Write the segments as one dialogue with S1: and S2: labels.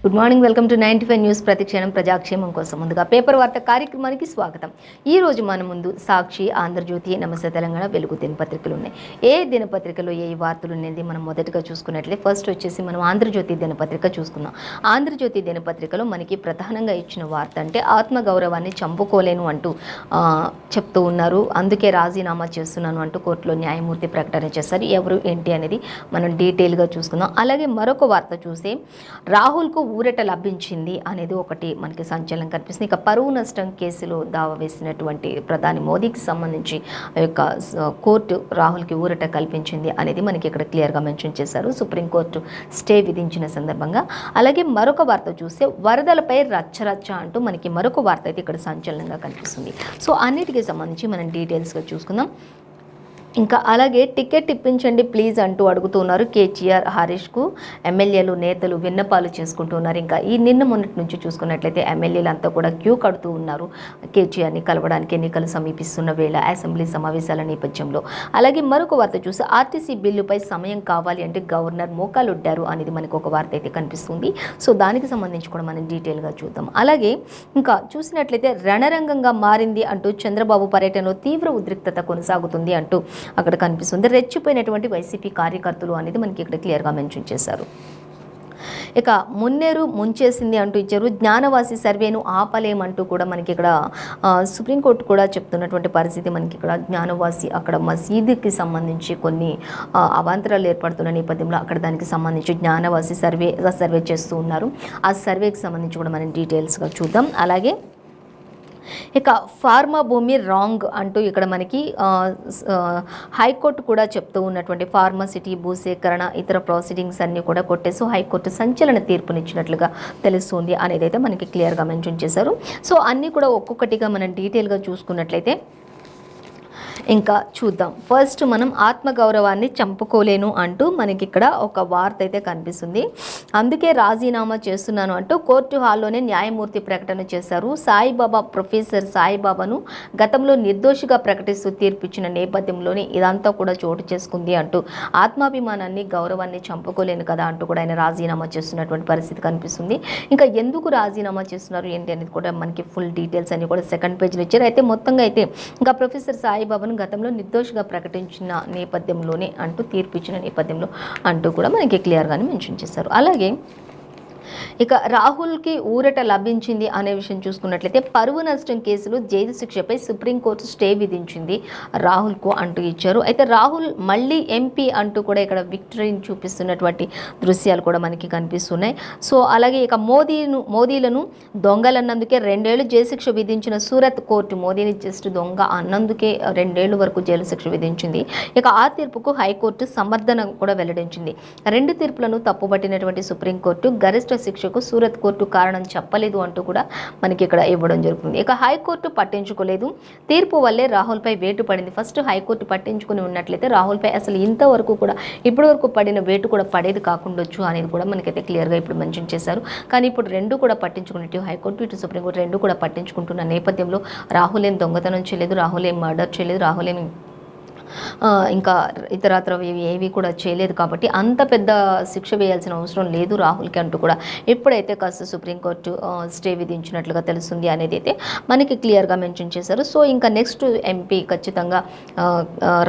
S1: Good morning, welcome to 95 news. ప్రతిక్షణం ప్రజాక్షేమం కోసం. ముందుగా పేపర్ వార్త కార్యక్రమానికి స్వాగతం. ఈ రోజు మన ముందు సాక్షి, ఆంధ్రజ్యోతి, నమస్తే తెలంగాణ, వెలుగు దినపత్రికలు ఉన్నాయి. ఏ దినపత్రికలో ఏ వార్తలు అనేది మనం మొదటగా చూసుకున్నట్లయితే ఫస్ట్ వచ్చేసి మనం ఆంధ్రజ్యోతి దినపత్రిక చూసుకుందాం. ఆంధ్రజ్యోతి దినపత్రికలో మనకి ప్రధానంగా ఇచ్చిన వార్త అంటే ఆత్మగౌరవాన్ని చంపుకోలేను అంటూ చెప్తూ ఉన్నారు. అందుకే రాజీనామా చేస్తున్నాను అంటూ కోర్టులో న్యాయమూర్తి ప్రకటన చేశారు. ఎవరు ఏంటి అనేది మనం డీటెయిల్గా చూసుకుందాం. అలాగే మరొక వార్త చూస్తే రాహుల్కు ఊరట లభించింది అనేది ఒకటి మనకి సంచలనం కనిపిస్తుంది. ఇక పరువు నష్టం కేసులో దావా వేసినటువంటి ప్రధాని మోదీకి సంబంధించి యొక్క కోర్టు రాహుల్కి ఊరట కల్పించింది అనేది మనకి ఇక్కడ క్లియర్గా మెన్షన్ చేశారు. సుప్రీంకోర్టు స్టే విధించిన సందర్భంగా. అలాగే మరొక వార్త చూస్తే వరదలపై రచ్చరచ్చ అంటూ మనకి మరొక వార్త అయితే ఇక్కడ సంచలనంగా కనిపిస్తుంది. సో అన్నిటికీ సంబంధించి మనం డీటెయిల్స్గా చూసుకుందాం. ఇంకా అలాగే టికెట్ ఇప్పించండి ప్లీజ్ అంటూ అడుగుతున్నారు కేటీఆర్, హరీష్కు ఎమ్మెల్యేలు, నేతలు విన్నపాలు చేసుకుంటున్నారు. ఇంకా ఈ నిన్న మొన్నటి నుంచి చూసుకున్నట్లయితే ఎమ్మెల్యేలు అంతా కూడా క్యూ కడుతూ ఉన్నారు కేటీఆర్ని కలవడానికి ఎన్నికలు సమీపిస్తున్న వేళ అసెంబ్లీ సమావేశాల నేపథ్యంలో. అలాగే మరొక వార్త చూసి ఆర్టీసీ బిల్లుపై సమయం కావాలి అంటే గవర్నర్ మోకాలొడ్డారు అనేది మనకు ఒక వార్త అయితే కనిపిస్తుంది. సో దానికి సంబంధించి కూడా మనం డీటెయిల్గా చూద్దాం. అలాగే ఇంకా చూసినట్లయితే రణరంగంగా మారింది అంటూ చంద్రబాబు పర్యటనలో తీవ్ర ఉద్రిక్తత కొనసాగుతుంది అంటూ అక్కడ కనిపిస్తుంది. రెచ్చిపోయినటువంటి వైసీపీ కార్యకర్తలు అనేది మనకి ఇక్కడ క్లియర్గా మెన్షన్ చేశారు. ఇక మున్నేరు ముంచేసింది అంటూ ఇచ్చారు. జ్ఞానవాసి సర్వేను ఆపలేమంటూ కూడా మనకి ఇక్కడ సుప్రీంకోర్టు కూడా చెప్తున్నటువంటి పరిస్థితి మనకి ఇక్కడ. జ్ఞానవాసి అక్కడ మసీదుకి సంబంధించి కొన్ని అవాంతరాలు ఏర్పడుతున్న నేపథ్యంలో అక్కడ దానికి సంబంధించి జ్ఞానవాసి సర్వే చేస్తూ ఉన్నారు. ఆ సర్వేకి సంబంధించి కూడా మనం డీటెయిల్స్గా చూద్దాం. అలాగే ఇక ఫార్మా భూమి రాంగ్ అంటూ ఇక్కడ మనకి హైకోర్టు కూడా చెప్తూ ఉన్నటువంటి ఫార్మాసిటీ భూసేకరణ ఇతర ప్రొసీడింగ్స్ అన్నీ కూడా కొట్టేసి హైకోర్టు సంచలన తీర్పునిచ్చినట్లుగా తెలుస్తుంది అనేది అయితే మనకి క్లియర్గా మెన్షన్ చేశారు. సో అన్నీ కూడా ఒక్కొక్కటిగా మనం డీటెయిల్గా చూసుకున్నట్లయితే ఇంకా చూద్దాం. ఫస్ట్ మనం ఆత్మగౌరవాన్ని చంపుకోలేను అంటూ మనకి ఇక్కడ ఒక వార్త అయితే కనిపిస్తుంది. అందుకే రాజీనామా చేస్తున్నాను అంటూ కోర్టు హాల్లోనే న్యాయమూర్తి ప్రకటన చేశారు. సాయిబాబా, ప్రొఫెసర్ సాయిబాబాను గతంలో నిర్దోషిగా ప్రకటిస్తూ తీర్పిచ్చిన నేపథ్యంలోనే ఇదంతా కూడా చోటు చేసుకుంది అంటూ ఆత్మాభిమానాన్ని, గౌరవాన్ని చంపుకోలేను కదా అంటూ కూడా ఆయన రాజీనామా చేస్తున్నటువంటి పరిస్థితి కనిపిస్తుంది. ఇంకా ఎందుకు రాజీనామా చేస్తున్నారు ఏంటి అనేది కూడా మనకి ఫుల్ డీటెయిల్స్ అన్ని కూడా సెకండ్ పేజ్లో ఇచ్చారు. అయితే మొత్తంగా అయితే ఇంకా ప్రొఫెసర్ సాయిబాబాను గతంలో నిర్దోషిగా ప్రకటించిన నేపథ్యంలోనే అంటూ తీర్పిచ్చిన నేపథ్యంలో అంటూ కూడా మనకి క్లియర్గానే మెన్షన్ చేశారు. అలాగే ఇక రాహుల్కి ఊరట లభించింది అనే విషయం చూసుకున్నట్లయితే పరువు నష్టం కేసులో జైలు శిక్షపై సుప్రీంకోర్టు స్టే విధించింది రాహుల్కు అంటూ ఇచ్చారు. అయితే రాహుల్ మళ్ళీ ఎంపీ అంటూ కూడా ఇక్కడ విక్టరీని చూపిస్తున్నటువంటి దృశ్యాలు కూడా మనకి కనిపిస్తున్నాయి. సో అలాగే ఇక మోదీలను దొంగలన్నందుకే 2 ఏళ్లు జైలు శిక్ష విధించిన సూరత్ కోర్టు మోదీని జస్ట్ దొంగ అన్నందుకే 2 ఏళ్ల వరకు జైలు శిక్ష విధించింది. ఇక ఆ తీర్పుకు హైకోర్టు సమర్థన కూడా వెల్లడించింది. 2 తీర్పులను తప్పుబట్టినటువంటి సుప్రీంకోర్టు గరిష్ట శిక్షకు సూరత్ కోర్టు కారణం చెప్పలేదు అంటూ కూడా మనకి ఇక్కడ ఇవ్వడం జరుగుతుంది. ఇక హైకోర్టు పట్టించుకోలేదు. తీర్పు వల్లే రాహుల్పై వేటు పడింది. ఫస్ట్ హైకోర్టు పట్టించుకుని ఉన్నట్లయితే రాహుల్పై అసలు ఇంతవరకు కూడా ఇప్పటి వరకు పడిన వేటు కూడా పడేది కాకుండొచ్చు అనేది కూడా మనకైతే క్లియర్గా ఇప్పుడు మెన్షన్ చేశారు. కానీ ఇప్పుడు 2 కూడా పట్టించుకున్నట్టు హైకోర్టు ఇటు సుప్రీంకోర్టు 2 కూడా పట్టించుకుంటున్న నేపథ్యంలో రాహుల్ ఏం దొంగతనం చేయలేదు, రాహుల్ ఏం మర్డర్ చేయలేదు, రాహుల్ ఏం ఇంకా ఇతరత్ర ఏవి కూడా చేయలేదు కాబట్టి అంత పెద్ద శిక్ష వేయాల్సిన అవసరం లేదు రాహుల్కి అంటూ కూడా ఎప్పుడైతే కాస్త సుప్రీంకోర్టు స్టే విధించినట్లుగా తెలుస్తుంది అనేది అయితే మనకి క్లియర్గా మెన్షన్ చేశారు. సో ఇంకా నెక్స్ట్ ఎంపీ ఖచ్చితంగా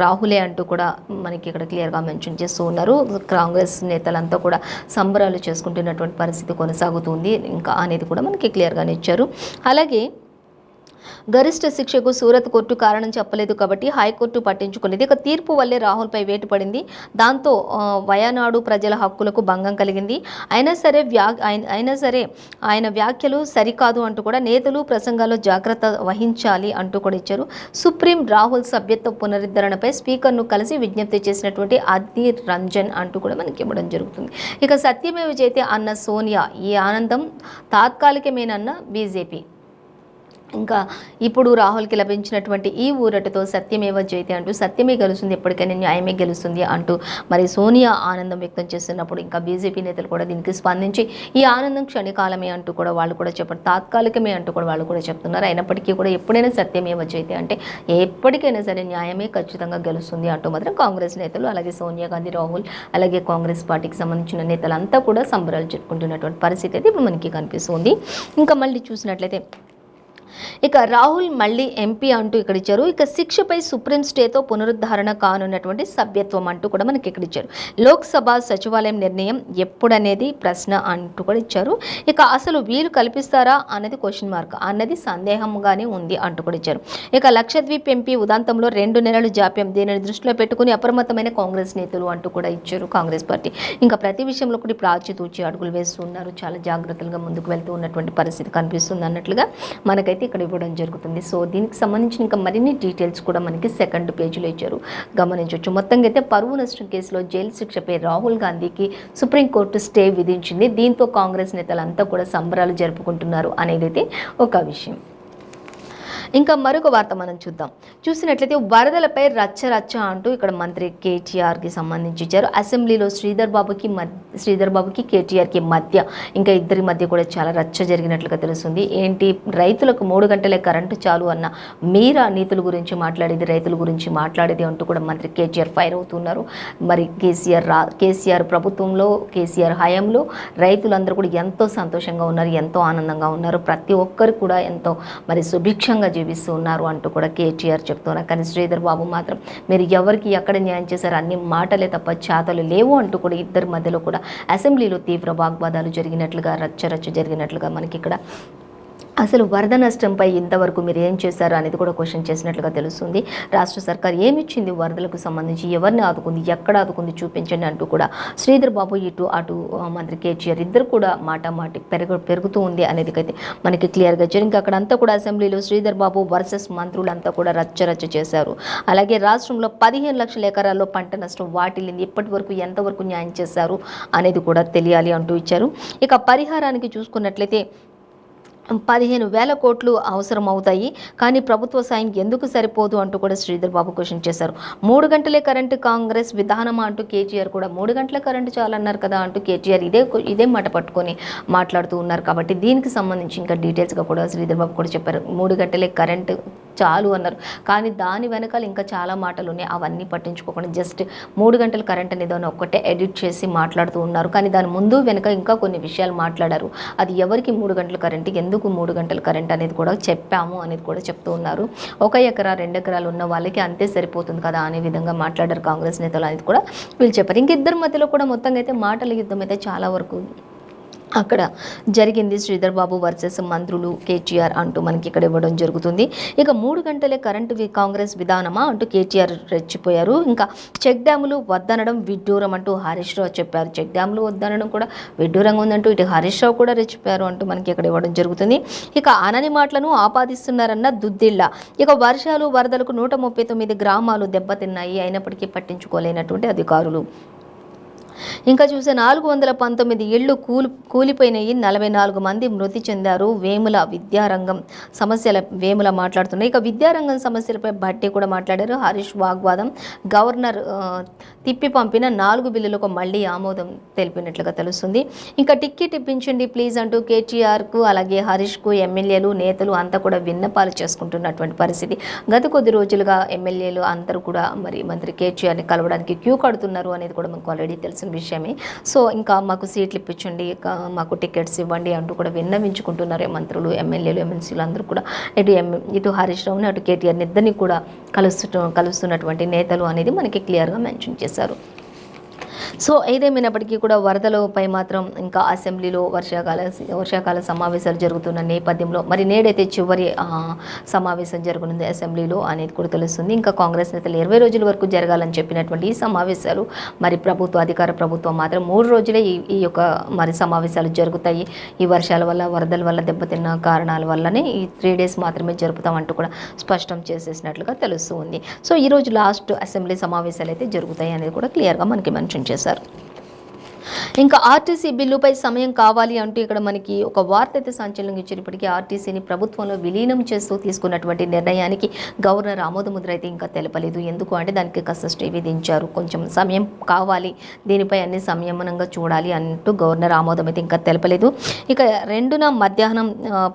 S1: రాహులే అంటూ కూడా మనకి ఇక్కడ క్లియర్గా మెన్షన్ చేస్తూ ఉన్నారు. కాంగ్రెస్ నేతలంతా కూడా సంబరాలు చేసుకుంటున్నటువంటి పరిస్థితి కొనసాగుతుంది ఇంకా అనేది కూడా మనకి క్లియర్గానే ఇచ్చారు. అలాగే గరిష్ట శిక్షకు సూరత్ కోర్టు కారణం చెప్పలేదు కాబట్టి హైకోర్టు పట్టించుకోలేదు. ఇక తీర్పు వల్లే రాహుల్పై వేటు పడింది. దాంతో వయనాడు ప్రజల హక్కులకు భంగం కలిగింది. అయినా సరే ఆయన వ్యాఖ్యలు సరికాదు అంటూ కూడా నేతలు ప్రసంగాల్లో జాగ్రత్త వహించాలి అంటూ కూడా ఇచ్చారు. సుప్రీం రాహుల్ సభ్యత్వ పునరుద్ధరణపై స్పీకర్ను కలిసి విజ్ఞప్తి చేసినటువంటి అధీర్ రంజన్ అంటూ కూడా మనకి ఇవ్వడం జరుగుతుంది. ఇక సత్యమేవ జయతే అన్న సోనియా, ఈ ఆనందం తాత్కాలికమేనన్న బీజేపీ. ఇంకా ఇప్పుడు రాహుల్కి లభించినటువంటి ఈ ఊరటతో సత్యమేవ జయతే అంటూ సత్యమే గెలుస్తుంది, ఎప్పటికైనా న్యాయమే గెలుస్తుంది అంటూ మరి సోనియా ఆనందం వ్యక్తం చేస్తున్నప్పుడు ఇంకా బీజేపీ నేతలు కూడా దీనికి స్పందించి ఈ ఆనందం క్షణికాలమే అంటూ కూడా వాళ్ళు కూడా చెప్పారు, తాత్కాలికమే అంటూ కూడా వాళ్ళు కూడా చెప్తున్నారు. అయినప్పటికీ కూడా ఎప్పుడైనా సత్యమేవ జయతే అంటే ఎప్పటికైనా సరే న్యాయమే ఖచ్చితంగా గెలుస్తుంది అంటూ మాత్రం కాంగ్రెస్ నేతలు, అలాగే సోనియా గాంధీ, రాహుల్, అలాగే కాంగ్రెస్ పార్టీకి సంబంధించిన నేతలంతా కూడా సంబరాలు జరుపుకుంటున్నటువంటి పరిస్థితి అయితే ఇప్పుడు మనకి కనిపిస్తుంది. ఇంకా మళ్ళీ చూసినట్లయితే ఇక రాహుల్ మళ్ళీ ఎంపీ అంటూ ఇక్కడ ఇచ్చారు. ఇక శిక్షపై సుప్రీం స్టేతో పునరుద్ధరణ కానున్నటువంటి సభ్యత్వం అంటూ కూడా మనకి ఇక్కడ ఇచ్చారు. లోక్సభ సచివాలయం నిర్ణయం ఎప్పుడనేది ప్రశ్న అంటూ కూడా ఇచ్చారు. ఇక అసలు వీలు కల్పిస్తారా అన్నది క్వశ్చన్ మార్క్ అన్నది సందేహంగానే ఉంది అంటూ కూడా ఇచ్చారు. ఇక లక్షద్వీప్ ఎంపీ ఉదాంతంలో 2 నెలలు జాప్యం, దీనిని దృష్టిలో పెట్టుకుని అప్రమత్తమైన కాంగ్రెస్ నేతలు అంటూ కూడా ఇచ్చారు కాంగ్రెస్ పార్టీ. ఇంకా ప్రతి విషయంలో కూడా ఇప్పుడు ఆచితూచి అడుగులు వేస్తున్నారు, చాలా జాగ్రత్తలుగా ముందుకు వెళ్తూ ఉన్నటువంటి పరిస్థితి కనిపిస్తుంది అన్నట్లుగా మనకైతే ఇక్కడ ఇవ్వడం జరుగుతుంది. సో దీనికి సంబంధించిన ఇంకా మరిన్ని డీటెయిల్స్ కూడా మనకి సెకండ్ పేజీలో ఇచ్చారు, గమనించవచ్చు. మొత్తంగా అయితే పరువు నష్టం కేసులో జైలు శిక్షపై రాహుల్ గాంధీకి సుప్రీంకోర్టు స్టే విధించింది. దీంతో కాంగ్రెస్ నేతలంతా కూడా సంబరాలు జరుపుకుంటున్నారు అనేది అయితే ఒక విషయం. ఇంకా మరొక వార్త మనం చూసినట్లయితే వరదలపై రచ్చ అంటూ ఇక్కడ మంత్రి కేటీఆర్కి సంబంధించి ఇచ్చారు. అసెంబ్లీలో శ్రీధర్ బాబుకి కేటీఆర్కి మధ్య ఇంకా ఇద్దరి మధ్య కూడా చాలా రచ్చ జరిగినట్లుగా తెలుస్తుంది. ఏంటి, రైతులకు 3 గంటలే కరెంటు చాలు అన్న మీరా నీతుల గురించి మాట్లాడేది, రైతుల గురించి మాట్లాడేది అంటూ కూడా మంత్రి కేటీఆర్ ఫైర్ అవుతున్నారు. మరి కేసీఆర్ ప్రభుత్వంలో, కేసీఆర్ హయాంలో రైతులందరూ కూడా ఎంతో సంతోషంగా ఉన్నారు, ఎంతో ఆనందంగా ఉన్నారు, ప్రతి ఒక్కరు కూడా ఎంతో మరి సుభిక్షంగా జీవిస్తూ ఉన్నారు అంటూ కూడా కేటీఆర్ చెప్తున్నారు. కానీ శ్రీధర్ బాబు మాత్రం మీరు ఎవరికి ఎక్కడ న్యాయం చేశారు, అన్ని మాటలే తప్ప చేతలు లేవు అంటూ కూడా ఇద్దరి మధ్యలో కూడా అసెంబ్లీలో తీవ్ర వాగ్వాదాలు జరిగినట్లుగా, రచ్చ జరిగినట్లుగా మనకి ఇక్కడ అసలు వరద నష్టంపై ఇంతవరకు మీరు ఏం చేశారు అనేది కూడా క్వశ్చన్ చేసినట్లుగా తెలుస్తుంది. రాష్ట్ర సర్కార్ ఏమిచ్చింది వరదలకు సంబంధించి, ఎవరిని ఆదుకుంది, ఎక్కడ ఆదుకుంది చూపించండి అంటూ కూడా శ్రీధర్ బాబు అటు మంత్రి కేటీఆర్ ఇద్దరు కూడా మాటి పెరుగుతూ ఉంది అనేది అయితే మనకి క్లియర్గా వచ్చారు. ఇంకా అక్కడంతా కూడా అసెంబ్లీలో శ్రీధర్ బాబు వర్సెస్ మంత్రులంతా కూడా రచ్చ చేశారు. అలాగే రాష్ట్రంలో 15 లక్షల ఎకరాల్లో పంట నష్టం వాటిల్లింది, ఇప్పటి వరకు ఎంతవరకు న్యాయం చేశారు అనేది కూడా తెలియాలి అంటూ ఇచ్చారు. ఇక పరిహారానికి చూసుకున్నట్లయితే 15,000 కోట్లు అవసరం అవుతాయి, కానీ ప్రభుత్వ సాయం ఎందుకు సరిపోదు అంటూ కూడా శ్రీధర్ బాబు క్వశ్చన్ చేశారు. 3 గంటలే కరెంటు కాంగ్రెస్ విధానమా అంటూ కేటీఆర్ కూడా 3 గంటల కరెంటు చాలన్నారు కదా అంటూ కేటీఆర్ ఇదే మాట పట్టుకొని మాట్లాడుతూ ఉన్నారు. కాబట్టి దీనికి సంబంధించి ఇంకా డీటెయిల్స్గా కూడా శ్రీధర్ బాబు కూడా చెప్పారు. 3 గంటలే కరెంటు చాలు అన్నారు, కానీ దాని వెనకాల ఇంకా చాలా మాటలు ఉన్నాయి, అవన్నీ పట్టించుకోకుండా జస్ట్ 3 గంటల కరెంట్ అనేది ఒక్కటే ఎడిట్ చేసి మాట్లాడుతూ ఉన్నారు. కానీ దాని ముందు వెనక ఇంకా కొన్ని విషయాలు మాట్లాడారు. అది ఎవరికి 3 గంటల కరెంట్, ఎందుకు 3 గంటల కరెంట్ అనేది కూడా చెప్పాము అనేది కూడా చెప్తూ ఉన్నారు. 1 ఎకరా 2 ఎకరాలు ఉన్న వాళ్ళకి అంతే సరిపోతుంది కదా అనే విధంగా మాట్లాడారు కాంగ్రెస్ నేతలు అనేది కూడా వీళ్ళు చెప్పారు. ఇంకిద్దరి మధ్యలో కూడా మొత్తంగా అయితే మాటల యుద్ధం అయితే చాలా వరకు అక్కడ జరిగింది. శ్రీధర్ బాబు వర్సెస్ మంత్రులు కేటీఆర్ అంటూ మనకి ఇక్కడ ఇవ్వడం జరుగుతుంది. ఇక 3 గంటలే కరెంటు కాంగ్రెస్ విధానమా అంటూ కేటీఆర్ రెచ్చిపోయారు. ఇంకా చెక్ డ్యాములు వద్దనడం విడ్డూరం అంటూ హరీష్ రావు చెప్పారు. చెక్ డ్యాములు వద్దనడం కూడా విడ్డూరంగా ఉందంటూ ఇటు హరీష్ రావు కూడా రెచ్చిపోయారు అంటూ మనకి ఇక్కడ ఇవ్వడం జరుగుతుంది. ఇక అనని మాటలను ఆపాదిస్తున్నారన్న దుద్దిళ్ళ. ఇక వర్షాలు వరదలకు 139 గ్రామాలు దెబ్బతిన్నాయి, అయినప్పటికీ పట్టించుకోలేనటువంటి అధికారులు. ఇంకా చూసే 419 ఇళ్లు కూలిపోయినాయి, 44 మంది మృతి చెందారు. వేముల మాట్లాడుతున్నాయి. ఇక విద్యారంగం సమస్యలపై భట్టి కూడా మాట్లాడారు. హరీష్ వాగ్వాదం. గవర్నర్ తిప్పి పంపిన 4 బిల్లులకు మళ్ళీ ఆమోదం తెలిపినట్లుగా తెలుస్తుంది. ఇంకా టికెట్ ఇప్పించండి ప్లీజ్ అంటూ కేటీఆర్కు అలాగే హరీష్కు ఎమ్మెల్యేలు నేతలు అంతా కూడా విన్నపాలు చేసుకుంటున్నటువంటి పరిస్థితి. గత కొద్ది రోజులుగా ఎమ్మెల్యేలు అందరూ కూడా మరి మంత్రి కేటీఆర్ని కలవడానికి క్యూ కడుతున్నారు అనేది కూడా మనకు ఆల్రెడీ తెలిసిన విషయమే. సో ఇంకా మాకు సీట్లు ఇప్పించండి, మాకు టికెట్స్ ఇవ్వండి అంటూ కూడా విన్నవించుకుంటున్నారు మంత్రులు, ఎమ్మెల్యేలు, ఎమ్మెల్సీలు అందరూ కూడా. ఇటు హరీష్ రావుని అటు కేటీఆర్ని ఇద్దరిని కూడా కలుస్తున్నటువంటి నేతలు అనేది మనకి క్లియర్గా మెన్షన్ చేశారు. సో ఏదేమైనప్పటికీ కూడా వరదలపై మాత్రం ఇంకా అసెంబ్లీలో వర్షాకాల సమావేశాలు జరుగుతున్న నేపథ్యంలో మరి నేడైతే చివరి సమావేశం జరగనుంది అసెంబ్లీలో అనేది కూడా తెలుస్తుంది. ఇంకా కాంగ్రెస్ నేతలు 20 రోజుల వరకు జరగాలని చెప్పినటువంటి ఈ సమావేశాలు మరి అధికార ప్రభుత్వం మాత్రం 3 రోజులే ఈ యొక్క మరి సమావేశాలు జరుగుతాయి. ఈ వర్షాల వల్ల, వరదల వల్ల దెబ్బతిన్న కారణాల వల్లనే ఈ 3 days మాత్రమే జరుపుతామంటూ కూడా స్పష్టం చేసేసినట్లుగా తెలుస్తూ ఉంది. సో ఈరోజు లాస్ట్ అసెంబ్లీ సమావేశాలు అయితే జరుగుతాయి అనేది కూడా క్లియర్గా మనకి మెన్షన్ చేశారు. ఇంకా ఆర్టీసీ బిల్లుపై సమయం కావాలి అంటూ ఇక్కడ మనకి ఒక వార్త అయితే సంచలనం ఇచ్చారు. ఇప్పటికీ ఆర్టీసీని ప్రభుత్వంలో విలీనం చేస్తూ తీసుకున్నటువంటి నిర్ణయానికి గవర్నర్ ఆమోదముద్ర అయితే ఇంకా తెలపలేదు. ఎందుకు అంటే దానికి కాస్త స్టే విధించారు. కొంచెం సమయం కావాలి, దీనిపై అన్ని సంయమనంగా చూడాలి అంటూ గవర్నర్ ఆమోదం అయితే ఇంకా తెలపలేదు. ఇక 2న మధ్యాహ్నం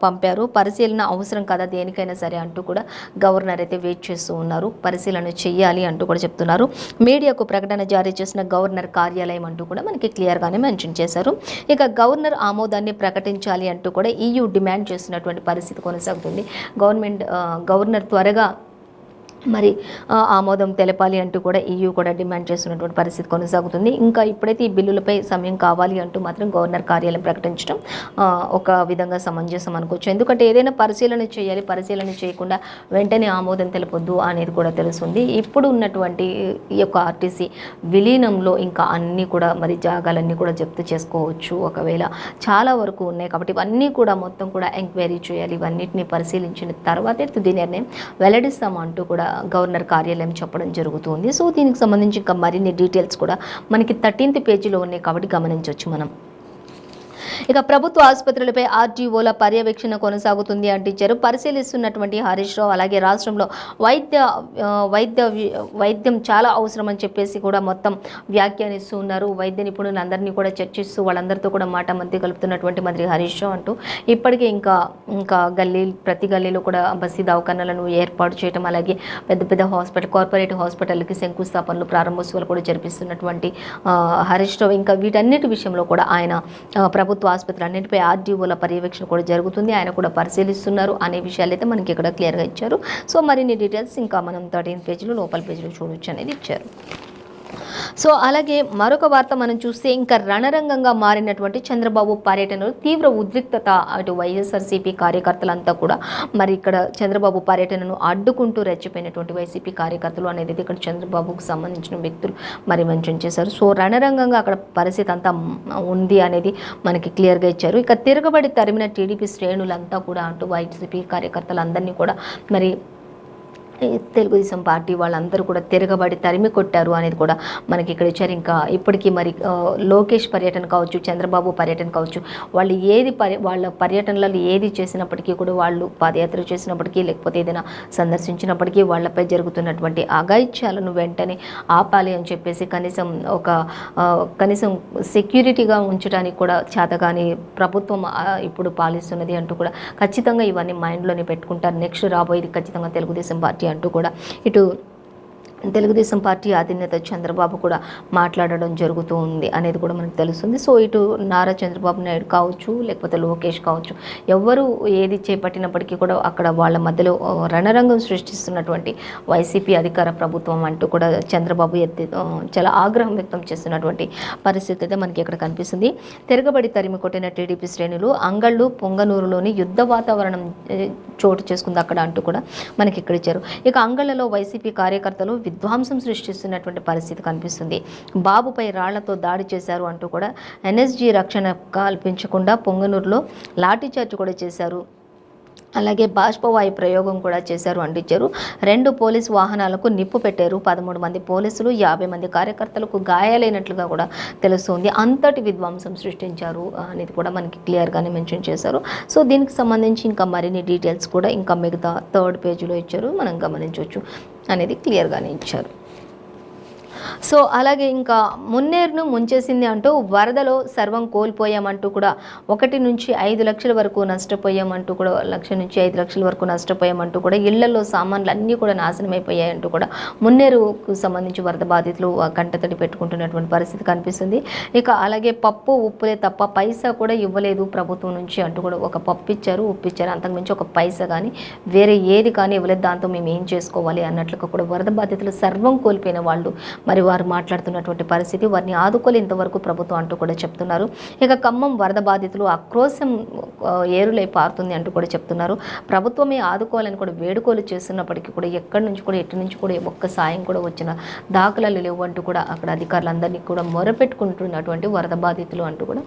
S1: పంపారు. పరిశీలన అవసరం కదా దేనికైనా సరే అంటూ కూడా గవర్నర్ అయితే వెయిట్ చేస్తూ ఉన్నారు. పరిశీలన చేయాలి అంటూ కూడా చెప్తున్నారు. మీడియాకు ప్రకటన జారీ చేసిన గవర్నర్ కార్యాలయం అంటూ కూడా మనకి క్లియర్గానే మెన్షన్ చేశారు. ఇక గవర్నర్ ఆమోదాన్ని ప్రకటించాలి అంటూ కూడా EU డిమాండ్ చేస్తున్నటువంటి పరిస్థితి కొనసాగుతుంది. గవర్నర్ త్వరగా మరి ఆమోదం తెలపాలి అంటూ కూడా EU కూడా డిమాండ్ చేస్తున్నటువంటి పరిస్థితి కొనసాగుతుంది. ఇంకా ఇప్పుడైతే ఈ బిల్లులపై సమయం కావాలి అంటూ మాత్రం గవర్నర్ కార్యాలయం ప్రకటించడం ఒక విధంగా సమంజసం అనుకోవచ్చు. ఎందుకంటే ఏదైనా పరిశీలన చేయాలి, పరిశీలన చేయకుండా వెంటనే ఆమోదం తెలపొద్దు అనేది కూడా తెలుస్తుంది. ఇప్పుడు ఉన్నటువంటి ఈ యొక్క ఆర్టీసీ విలీనంలో ఇంకా అన్నీ కూడా మరి జాగాలన్నీ కూడా జప్తు చేసుకోవచ్చు. ఒకవేళ చాలా వరకు ఉన్నాయి కాబట్టి ఇవన్నీ కూడా మొత్తం కూడా ఎంక్వైరీ చేయాలి. ఇవన్నిటిని పరిశీలించిన తర్వాతే తుది నిర్ణయం వెల్లడిస్తాం అంటూ కూడా గవర్నర్ కార్యాలయం చెప్పడం జరుగుతుంది. సో దీనికి సంబంధించి ఇంకా మరిన్ని డీటెయిల్స్ కూడా మనకి 13th పేజీలో ఉన్నాయి కాబట్టి గమనించవచ్చు మనం. ఇక ప్రభుత్వ ఆసుపత్రులపై ఆర్టీఓల పర్యవేక్షణ కొనసాగుతుంది అంటించారు. పరిశీలిస్తున్నటువంటి హరీష్ రావు అలాగే రాష్ట్రంలో వైద్యం చాలా అవసరం అని చెప్పేసి కూడా మొత్తం వ్యాఖ్యానిస్తూ ఉన్నారు. వైద్య నిపుణులందరినీ కూడా చర్చిస్తూ వాళ్ళందరితో కూడా మాట మధ్య కలుపుతున్నటువంటి మంత్రి హరీష్ రావు అంటూ ఇప్పటికే ఇంకా ప్రతి గల్లీలో కూడా బస్సీ దవాఖానాలను ఏర్పాటు చేయడం, అలాగే పెద్ద పెద్ద కార్పొరేట్ హాస్పిటల్కి శంకుస్థాపనలు ప్రారంభోత్సవాలు కూడా జరిపిస్తున్నటువంటి హరీష్ రావు ఇంకా వీటన్నిటి విషయంలో కూడా ఆయన ప్రభుత్వ ఆసుపత్రులు అన్నింటిపై ఆర్డీఓల పర్యవేక్షణ కూడా జరుగుతుంది. ఆయన కూడా పరిశీలిస్తున్నారు అనే విషయాలు అయితే మనకి ఇక్కడ క్లియర్గా ఇచ్చారు. సో మరిన్ని డీటెయిల్స్ ఇంకా మనం 13th పేజీలో లోపల పేజీలో చూడొచ్చు అనేది ఇచ్చారు. సో అలాగే మరొక వార్త మనం చూస్తే ఇంకా రణరంగంగా మారినటువంటి చంద్రబాబు పర్యటనలో తీవ్ర ఉద్రిక్తత అటు వైఎస్ఆర్సీపీ కార్యకర్తలంతా కూడా మరి ఇక్కడ చంద్రబాబు పర్యటనను అడ్డుకుంటూ రెచ్చిపోయినటువంటి వైసీపీ కార్యకర్తలు అనేది ఇక్కడ చంద్రబాబుకు సంబంధించిన వ్యక్తులు మరి మెన్షన్ చేశారు. సో రణరంగంగా అక్కడ పరిస్థితి అంతా ఉంది అనేది మనకి క్లియర్గా ఇచ్చారు. ఇక తిరగబడి తరిమిన టీడీపీ శ్రేణులంతా కూడా అంటూ వైసీపీ కార్యకర్తలందరినీ కూడా మరి తెలుగుదేశం పార్టీ వాళ్ళందరూ కూడా తిరగబడి తరిమి కొట్టారు అనేది కూడా మనకి ఇక్కడ ఇచ్చారు. ఇంకా ఇప్పటికీ మరి లోకేష్ పర్యటన కావచ్చు, చంద్రబాబు పర్యటన కావచ్చు, వాళ్ళు వాళ్ళ పర్యటనలలో ఏది చేసినప్పటికీ కూడా, వాళ్ళు పాదయాత్ర చేసినప్పటికీ లేకపోతే ఏదైనా సందర్శించినప్పటికీ వాళ్ళపై జరుగుతున్నటువంటి అఘాయిత్యాలను వెంటనే ఆపాలి అని చెప్పేసి కనీసం సెక్యూరిటీగా ఉంచడానికి కూడా చేతగాని ప్రభుత్వం ఇప్పుడు పాలిస్తున్నది అంటూ కూడా ఖచ్చితంగా ఇవన్నీ మైండ్లోనే పెట్టుకుంటారు. నెక్స్ట్ రాబోయేది ఖచ్చితంగా తెలుగుదేశం పార్టీ అంటూ కూడా ఇటు తెలుగుదేశం పార్టీ అధినేత చంద్రబాబు కూడా మాట్లాడడం జరుగుతూ ఉంది అనేది కూడా మనకు తెలుస్తుంది. సో ఇటు నారా చంద్రబాబు నాయుడు కావచ్చు లేకపోతే లోకేష్ కావచ్చు, ఎవరు ఏది చేపట్టినప్పటికీ కూడా అక్కడ వాళ్ళ మధ్యలో రణరంగం సృష్టిస్తున్నటువంటి వైసీపీ అధికార ప్రభుత్వం అంటూ కూడా చంద్రబాబు చాలా ఆగ్రహం వ్యక్తం చేస్తున్నటువంటి పరిస్థితి అయితే మనకి ఇక్కడ కనిపిస్తుంది. తిరగబడి తరిమి కొట్టిన టీడీపీ శ్రేణులు అంగళ్ళు పొంగనూరులోని యుద్ధ వాతావరణం చోటు చేసుకుంది అక్కడ అంటూ కూడా మనకి ఇక్కడ ఇచ్చారు. ఇక అంగళ్ళలో వైసీపీ కార్యకర్తలు విధ్వంసం సృష్టిస్తున్నటువంటి పరిస్థితి కనిపిస్తుంది. బాబుపై రాళ్లతో దాడి చేశారు అంటూ కూడా ఎన్ఎస్జీ రక్షణ కల్పించకుండా పొంగనూరులో లాఠీచార్జ్ కూడా చేశారు. అలాగే బాష్పవాయు ప్రయోగం కూడా చేశారు అంటించారు. 2 పోలీసు వాహనాలకు నిప్పు పెట్టారు. 13 మంది పోలీసులు 50 మంది కార్యకర్తలకు గాయాలైనట్లుగా కూడా తెలుస్తుంది. అంతటి విధ్వంసం సృష్టించారు అనేది కూడా మనకి క్లియర్గానే మెన్షన్ చేశారు. సో దీనికి సంబంధించి ఇంకా మరిన్ని డీటెయిల్స్ కూడా ఇంకా మిగతా 3rd పేజీలో ఇచ్చారు, మనం గమనించవచ్చు అనేది క్లియర్గానే ఇచ్చారు. సో అలాగే ఇంకా మున్నేరును ముంచేసింది అంటూ వరదలో సర్వం కోల్పోయామంటూ కూడా 1 నుంచి 5 లక్షల వరకు నష్టపోయామంటూ కూడా 1 లక్ష నుంచి 5 లక్షల వరకు నష్టపోయామంటూ కూడా ఇళ్లలో సామాన్లు అన్నీ కూడా నాశనమైపోయాయంటూ కూడా మున్నేరుకు సంబంధించి వరద బాధితులు కంటతడి పెట్టుకుంటున్నటువంటి పరిస్థితి కనిపిస్తుంది. ఇక అలాగే పప్పు ఉప్పులే తప్ప పైసా కూడా ఇవ్వలేదు ప్రభుత్వం నుంచి అంటూ కూడా ఒక పప్పు ఇచ్చారు, ఉప్పు ఇచ్చారు, అంతకుమించి ఒక పైసా కానీ వేరే ఏది కానీ ఇవ్వలేదు, దాంతో మేము ఏం చేసుకోవాలి అన్నట్లుగా కూడా వరద బాధితులు సర్వం కోల్పోయిన వాళ్ళు మరి వారు మాట్లాడుతున్నటువంటి పరిస్థితి, వారిని ఆదుకోలే ఇంతవరకు ప్రభుత్వం అంటూ కూడా చెప్తున్నారు. ఇక ఖమ్మం వరద బాధితులు ఆక్రోశం ఏరులై పారుతుంది అంటూ కూడా చెప్తున్నారు. ప్రభుత్వమే ఆదుకోవాలని కూడా వేడుకోలు చేస్తున్నప్పటికీ కూడా ఎక్కడి నుంచి కూడా ఎటు నుంచి కూడా ఒక్క సాయం కూడా వచ్చిన దాఖలాలు లేవు అంటూ కూడా అక్కడ అధికారులందరినీ కూడా మొరపెట్టుకుంటున్నటువంటి వరద బాధితులు అంటూ కూడా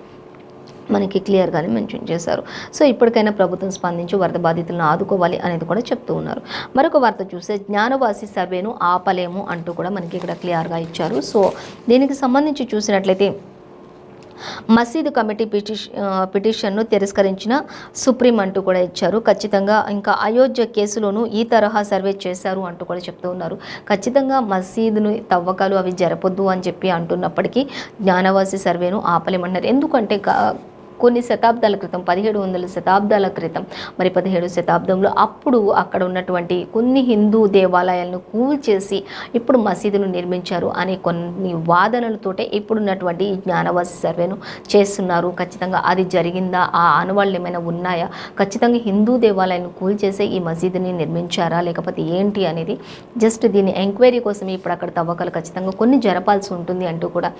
S1: మనకి క్లియర్గానే మెన్షన్ చేశారు. సో ఇప్పటికైనా ప్రభుత్వం స్పందించి వరద బాధితులను ఆదుకోవాలి అనేది కూడా చెప్తూ ఉన్నారు. మరొక వార్త చూస్తే జ్ఞానవాసి సర్వేను ఆపలేము అంటూ కూడా మనకి ఇక్కడ క్లియర్గా ఇచ్చారు. సో దీనికి సంబంధించి చూసినట్లయితే మసీదు కమిటీ పిటిషన్ను తిరస్కరించిన సుప్రీం అంటూ కూడా ఇచ్చారు. ఖచ్చితంగా ఇంకా అయోధ్య కేసులోనూ ఈ తరహా సర్వే చేశారు అంటూ కూడా చెప్తూ ఉన్నారు. ఖచ్చితంగా మసీదును తవ్వకాలు అవి జరపొద్దు అని చెప్పి అంటున్నప్పటికీ జ్ఞానవాసి సర్వేను ఆపలేమన్నారు. ఎందుకంటే కొన్ని శతాబ్దాల క్రితం 1700 శతాబ్దాల క్రితం 17 శతాబ్దంలో అప్పుడు అక్కడ ఉన్నటువంటి కొన్ని హిందూ దేవాలయాలను కూల్చేసి ఇప్పుడు మసీదును నిర్మించారు అనే కొన్ని వాదనలతోటే ఇప్పుడున్నటువంటి ఈ జ్ఞానవాసి సర్వేను చేస్తున్నారు. ఖచ్చితంగా అది జరిగిందా, ఆ ఆనవాళ్ళు ఏమైనా ఉన్నాయా, ఖచ్చితంగా హిందూ దేవాలయాలను కూల్చేసే ఈ మసీదుని నిర్మించారా లేకపోతే ఏంటి అనేది జస్ట్ దీని ఎంక్వైరీ కోసం ఇప్పుడు అక్కడ తవ్వకాలు ఖచ్చితంగా కొన్ని జరపాల్సి ఉంటుంది అంటూ కూడా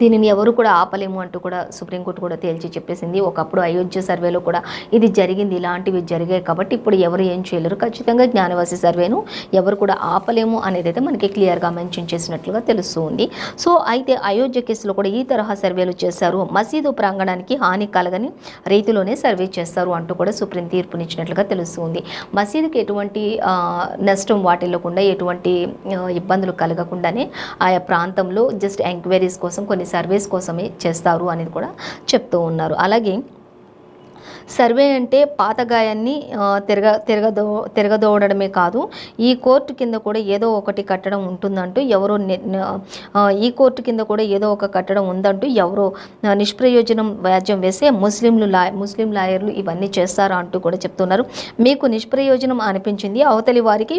S1: దీనిని ఎవరు కూడా ఆపలేము అంటూ కూడా సుప్రీంకోర్టు కూడా తేల్చి చెప్పేసింది. ఒకప్పుడు అయోధ్య సర్వేలో కూడా ఇది జరిగింది, ఇలాంటివి జరిగాయి కాబట్టి ఇప్పుడు ఎవరు ఏం చేయలేరు, ఖచ్చితంగా జ్ఞానవాసి సర్వేను ఎవరు కూడా ఆపలేము అనేది అయితే మనకి క్లియర్గా మెన్షన్ చేసినట్లుగా తెలుస్తుంది. సో అయితే అయోధ్య కేసులో కూడా ఈ తరహా సర్వేలు చేశారు, మసీదు ప్రాంగణానికి హాని కలగని రీతిలోనే సర్వే చేస్తారు అంటూ కూడా సుప్రీం తీర్పునిచ్చినట్లుగా తెలుస్తుంది. మసీదుకి ఎటువంటి నష్టం వాటిల్లకుండా ఎటువంటి ఇబ్బందులు కలగకుండానే ఆయా ప్రాంతంలో జస్ట్ ఎంక్వైరీస్ కోసం కొన్ని సర్వేస్ కోసమే చేస్తారు అనేది కూడా చెప్తూ ఉన్నారు. అలాగే సర్వే అంటే పాత గాయాన్ని తిరగదోడమే కాదు, ఈ కోర్టు కింద కూడా ఏదో ఒకటి కట్టడం ఉంటుందంటూ ఎవరో ఈ కోర్టు కింద కూడా ఏదో ఒక కట్టడం ఉందంటూ ఎవరో నిష్ప్రయోజనం వ్యాజ్యం వేసే ముస్లిం లాయర్లు ఇవన్నీ చేస్తారా అంటూ కూడా చెప్తున్నారు. మీకు నిష్ప్రయోజనం అనిపించింది, అవతలి వారికి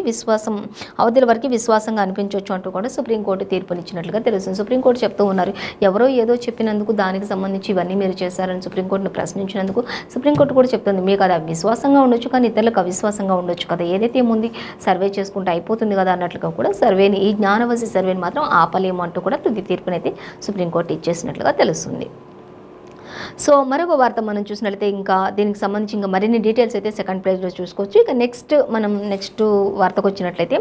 S1: విశ్వాసంగా అనిపించవచ్చు అంటూ కూడా సుప్రీంకోర్టు తీర్పునిచ్చినట్లుగా తెలుస్తుంది. సుప్రీంకోర్టు చెప్తూ ఉన్నారు, ఎవరో ఏదో చెప్పినందుకు దానికి సంబంధించి ఇవన్నీ మీరు చేశారని సుప్రీంకోర్టును ప్రశ్నించినందుకు సుప్రీంకోర్టు కూడా చెప్తుంది, మీకు అది అవిశ్వాసంగా ఉండొచ్చు కానీ ఇతరులకు అవిశ్వాసంగా ఉండొచ్చు కదా, ఏదైతే ఏముంది సర్వే చేసుకుంటే అయిపోతుంది కదా అన్నట్లుగా కూడా సర్వేని ఈ జ్ఞానవాసి సర్వేని మాత్రం ఆపలేము అంటూ కూడా తుది తీర్పునైతే సుప్రీంకోర్టు ఇచ్చేసినట్లుగా తెలుస్తుంది. సో మరొక వార్త మనం చూసినట్లయితే ఇంకా దీనికి సంబంధించి ఇంకా మరిన్ని డీటెయిల్స్ అయితే సెకండ్ పేజ్లో చూసుకోవచ్చు. ఇక నెక్స్ట్ వార్తకు వచ్చినట్లయితే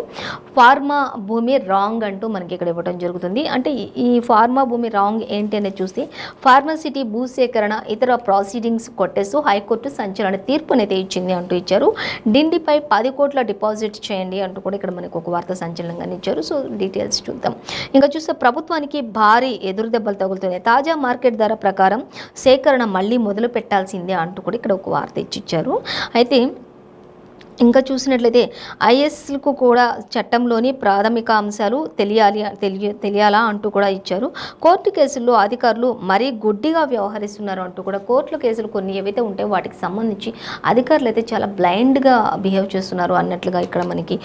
S1: ఫార్మా భూమి రాంగ్ అంటూ మనకి ఇక్కడ ఇవ్వడం జరుగుతుంది. అంటే ఈ ఫార్మా భూమి రాంగ్ ఏంటి అనేది చూస్తే ఫార్మసిటీ భూసేకరణ ఇతర ప్రాసీడింగ్స్ కొట్టేస్తూ హైకోర్టు సంచలన తీర్పునైతే ఇచ్చింది అంటూ ఇచ్చారు. డిండిపై 10 కోట్ల డిపాజిట్ చేయండి అంటూ కూడా ఇక్కడ మనకు ఒక వార్త సంచలనంగా ఇచ్చారు. సో డీటెయిల్స్ చూద్దాం. ఇంకా చూస్తే ప్రభుత్వానికి భారీ ఎదురు దెబ్బలు తగులుతున్నాయి. తాజా మార్కెట్ ధర ప్రకారం సేకరణ మళ్ళీ మొదలు పెట్టాల్సిందే అంటూ కూడా ఇక్కడ ఒక వార్త ఇచ్చారు. అయితే ఇంకా చూసినట్లయితే ఐఎస్కు కూడా చట్టంలోని ప్రాథమిక అంశాలు తెలియాలా అంటూ కూడా ఇచ్చారు. కోర్టు కేసుల్లో అధికారులు మరీ గుడ్డిగా వ్యవహరిస్తున్నారు అంటూ కూడా కోర్టుల కేసులు కొన్ని ఏవైతే ఉంటాయో వాటికి సంబంధించి అధికారులు అయితే చాలా బ్లైండ్గా బిహేవ్ చేస్తున్నారు అన్నట్లుగా ఇక్కడ మనకి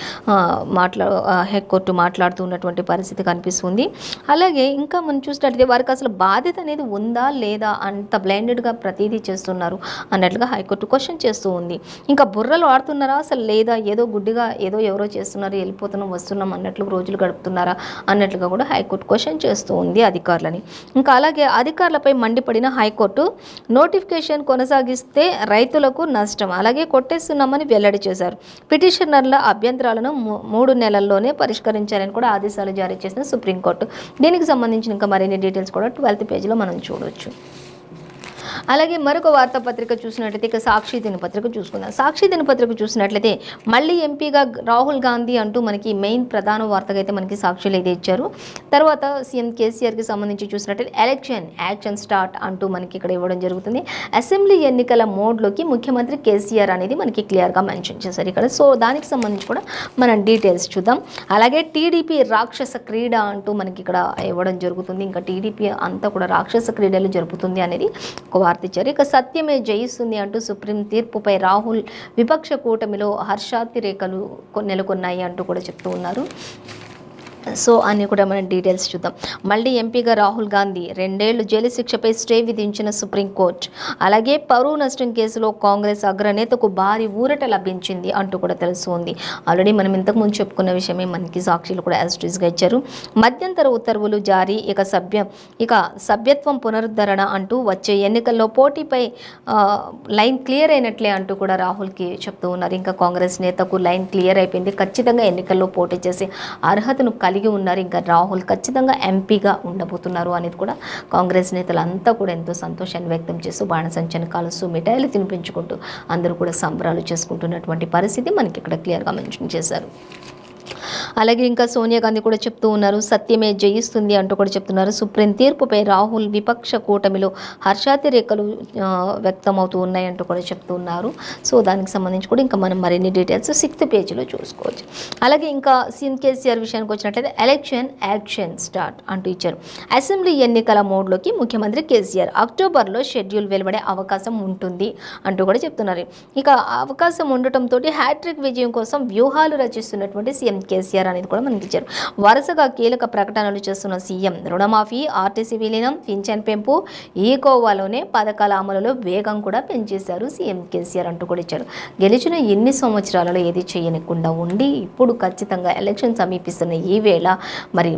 S1: హైకోర్టు మాట్లాడుతున్నటువంటి పరిస్థితి కనిపిస్తుంది. అలాగే ఇంకా మనం చూసినట్లయితే వారికి అసలు బాధ్యత అనేది ఉందా లేదా, అంత బ్లైండెడ్గా ప్రతిదీ చేస్తున్నారు అన్నట్లుగా హైకోర్టు క్వశ్చన్ చేస్తూ ఉంది. ఇంకా బుర్రలు ఆడుతున్నారా అసలు లేదా, ఏదో గుడ్డిగా ఏదో ఎవరో చేస్తున్నారు, వెళ్ళిపోతున్నాం వస్తున్నాం అన్నట్లు రోజులు గడుపుతున్నారా అన్నట్లుగా కూడా హైకోర్టు క్వశ్చన్ చేస్తూ ఉంది అధికారులని. ఇంకా అలాగే అధికారులపై మండిపడిన హైకోర్టు నోటిఫికేషన్ కొనసాగిస్తే రైతులకు నష్టం, అలాగే కొట్టేస్తున్నామని వెల్లడి చేశారు. పిటిషనర్ల అభ్యంతరాలను 3 నెలల్లోనే పరిష్కరించాలని కూడా ఆదేశాలు జారీ చేసిన సుప్రీంకోర్టు. దీనికి సంబంధించిన ఇంకా మరిన్ని డీటెయిల్స్ కూడా 12th పేజీలో మనం చూడవచ్చు. అలాగే మరొక వార్తాపత్రిక చూసినట్లయితే ఇక సాక్షి దినపత్రిక చూసుకుందాం. సాక్షి దినపత్రిక చూసినట్లయితే మళ్ళీ ఎంపీగా రాహుల్ గాంధీ అంటూ మనకి మెయిన్ ప్రధాన వార్తగా అయితే మనకి సాక్షిలో అయితే ఇచ్చారు. తర్వాత సీఎం కేసీఆర్కి సంబంధించి చూసినట్లయితే ఎలక్షన్ యాక్షన్ స్టార్ట్ అంటూ మనకి ఇక్కడ ఇవ్వడం జరుగుతుంది. అసెంబ్లీ ఎన్నికల మోడ్లోకి ముఖ్యమంత్రి కేసీఆర్ అనేది మనకి క్లియర్గా మెన్షన్ చేశారు ఇక్కడ. సో దానికి సంబంధించి కూడా మనం డీటెయిల్స్ చూద్దాం. అలాగే టీడీపీ రాక్షస క్రీడ అంటూ మనకి ఇక్కడ ఇవ్వడం జరుగుతుంది. ఇంకా టీడీపీ అంతా కూడా రాక్షస క్రీడలు జరుపుతుంది అనేది ఒక వార్త ఇచ్చారు. ఇక సత్యమే జయిస్తుంది అంటూ సుప్రీం తీర్పుపై రాహుల్ విపక్ష కూటమిలో హర్షాతిరేకలు నెలకొన్నాయి అంటూ కూడా చెప్తూ ఉన్నారు. సో అన్నీ కూడా మనం డీటెయిల్స్ చూద్దాం. మళ్ళీ ఎంపీగా రాహుల్ గాంధీ 2 ఏళ్లు జైలు శిక్షపై స్టే విధించిన సుప్రీంకోర్టు. అలాగే పరువు నష్టం కేసులో కాంగ్రెస్ అగ్రనేతకు భారీ ఊరట లభించింది అంటూ కూడా తెలుస్తుంది. ఆల్రెడీ మనం ఇంతకుముందు చెప్పుకున్న విషయమే మనకి సాక్షులు కూడా యాస్టీస్గా ఇచ్చారు. మధ్యంతర ఉత్తర్వులు జారీ, ఇక సభ్యత్వం పునరుద్ధరణ అంటూ వచ్చే ఎన్నికల్లో పోటీపై లైన్ క్లియర్ అయినట్లే అంటూ కూడా రాహుల్కి చెప్తూ ఉన్నారు. ఇంకా కాంగ్రెస్ నేతకు లైన్ క్లియర్ అయిపోయింది, ఖచ్చితంగా ఎన్నికల్లో పోటీ చేసి అర్హతను కలిగి ఉన్నారు. ఇంకా రాహుల్ ఖచ్చితంగా ఎంపీగా ఉండబోతున్నారు అనేది కూడా కాంగ్రెస్ నేతలంతా కూడా ఎంతో సంతోషాన్ని వ్యక్తం చేస్తూ బాణసంచన కాలుస్తూ మిఠాయిలు తినిపించుకుంటూ అందరూ కూడా సంబరాలు చేసుకుంటున్నటువంటి పరిస్థితి మనకి ఇక్కడ క్లియర్గా మెన్షన్ చేశారు. అలాగే ఇంకా సోనియా గాంధీ కూడా చెప్తూ ఉన్నారు, సత్యమే జయిస్తుంది అంటూ కూడా చెప్తున్నారు. సుప్రీం తీర్పుపై రాహుల్ విపక్ష కూటమిలో హర్షాతిరేకలు వ్యక్తమవుతూ ఉన్నాయంటూ కూడా చెప్తూ ఉన్నారు. సో దానికి సంబంధించి కూడా ఇంకా మనం మరిన్ని డీటెయిల్స్ 6th పేజీలో చూసుకోవచ్చు. అలాగే ఇంకా సీఎం కేసీఆర్ విషయానికి వచ్చినట్లయితే ఎలక్షన్ యాక్షన్ స్టార్ట్ అంటూ ఇచ్చారు. అసెంబ్లీ ఎన్నికల మోడ్లోకి ముఖ్యమంత్రి కేసీఆర్ అక్టోబర్లో షెడ్యూల్ వెలువడే అవకాశం ఉంటుంది అంటూ కూడా చెప్తున్నారు. ఇక అవకాశం ఉండటంతో హ్యాట్రిక్ విజయం కోసం వ్యూహాలు రచిస్తున్నటువంటి సీఎం కేసీఆర్ అనేది కూడా మనకి ఇచ్చారు. వరుసగా కీలక ప్రకటనలు చేస్తున్న సీఎం రుణమాఫీ, ఆర్టీసీ విలీనం, పింఛన్ పెంపు, ఈ కోవాలోనే పథకాల అమలులో వేగం కూడా పెంచేశారు సీఎం కేసీఆర్ అంటూ కూడా ఇచ్చారు. గెలిచిన ఎన్ని సంవత్సరాలలో ఏది చేయకుండా ఉండి ఇప్పుడు ఖచ్చితంగా ఎలక్షన్ సమీపిస్తున్న ఈ వేళ మరి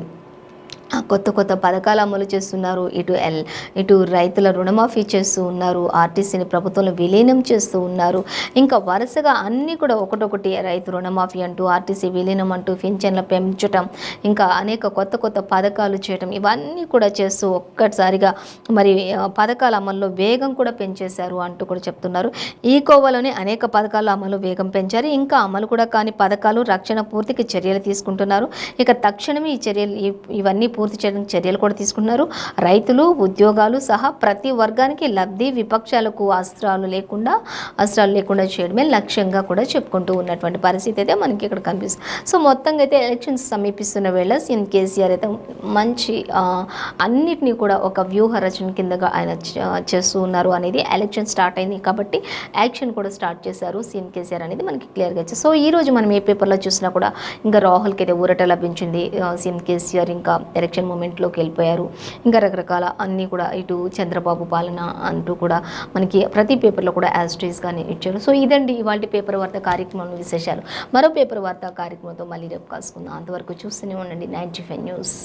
S1: కొత్త కొత్త పథకాలు అమలు చేస్తున్నారు. ఇటు రైతుల రుణమాఫీ చేస్తూ ఉన్నారు, ఆర్టీసీని ప్రభుత్వంలో విలీనం చేస్తూ ఉన్నారు. ఇంకా వరుసగా అన్నీ కూడా ఒకటొకటి రైతు రుణమాఫీ అంటూ, ఆర్టీసీ విలీనం అంటూ, పింఛన్ల పెంచటం, ఇంకా అనేక కొత్త కొత్త పథకాలు చేయటం, ఇవన్నీ కూడా చేస్తూ ఒక్కసారిగా మరి పథకాల అమల్లో వేగం కూడా పెంచేశారు అంటూ కూడా చెప్తున్నారు. ఈ కోవలోనే అనేక పథకాల అమలు వేగం పెంచారు. ఇంకా అమలు కూడా కాని పథకాలు రక్షణ పూర్తికి చర్యలు తీసుకుంటున్నారు. ఇక తక్షణమే ఈ చర్యలు ఇవన్నీ పూర్తి చేయడానికి చర్యలు కూడా తీసుకుంటున్నారు. రైతులు, ఉద్యోగాలు సహా ప్రతి వర్గానికి లబ్ధి, విపక్షాలకు అస్త్రాలు లేకుండా చేయడమే లక్ష్యంగా కూడా చెప్పుకుంటూ ఉన్నటువంటి పరిస్థితి అయితే మనకి ఇక్కడ కనిపిస్తుంది. సో మొత్తంగా అయితే ఎలక్షన్స్ సమీపిస్తున్న వేళ సీఎం కేసీఆర్ అయితే మంచి అన్నిటినీ కూడా ఒక వ్యూహ రచన కిందగా ఆయన చేస్తూ ఉన్నారు అనేది ఎలక్షన్ స్టార్ట్ అయింది కాబట్టి యాక్షన్ కూడా స్టార్ట్ చేశారు సీఎం కేసీఆర్ అనేది మనకి క్లియర్గా వచ్చింది. సో ఈ రోజు మనం ఏ పేపర్లో చూసినా కూడా ఇంకా రాహుల్కి అయితే ఊరట లభించింది. సీఎం కేసీఆర్ ఇంకా ఎలక్షన్ మూమెంట్లోకి వెళ్ళిపోయారు. ఇంకా రకరకాల అన్నీ కూడా ఇటు చంద్రబాబు పాలన అంటూ కూడా మనకి ప్రతి పేపర్లో కూడా యాస్ట్రీస్గానే ఇచ్చారు. సో ఇదండి ఇవాళ పేపర్ వార్త కార్యక్రమంలో విశేషాలు. మరో పేపర్ వార్త కార్యక్రమంతో మళ్ళీ రేపు కలుసుకుందాం. అంతవరకు చూస్తూనే ఉండండి 95 న్యూస్.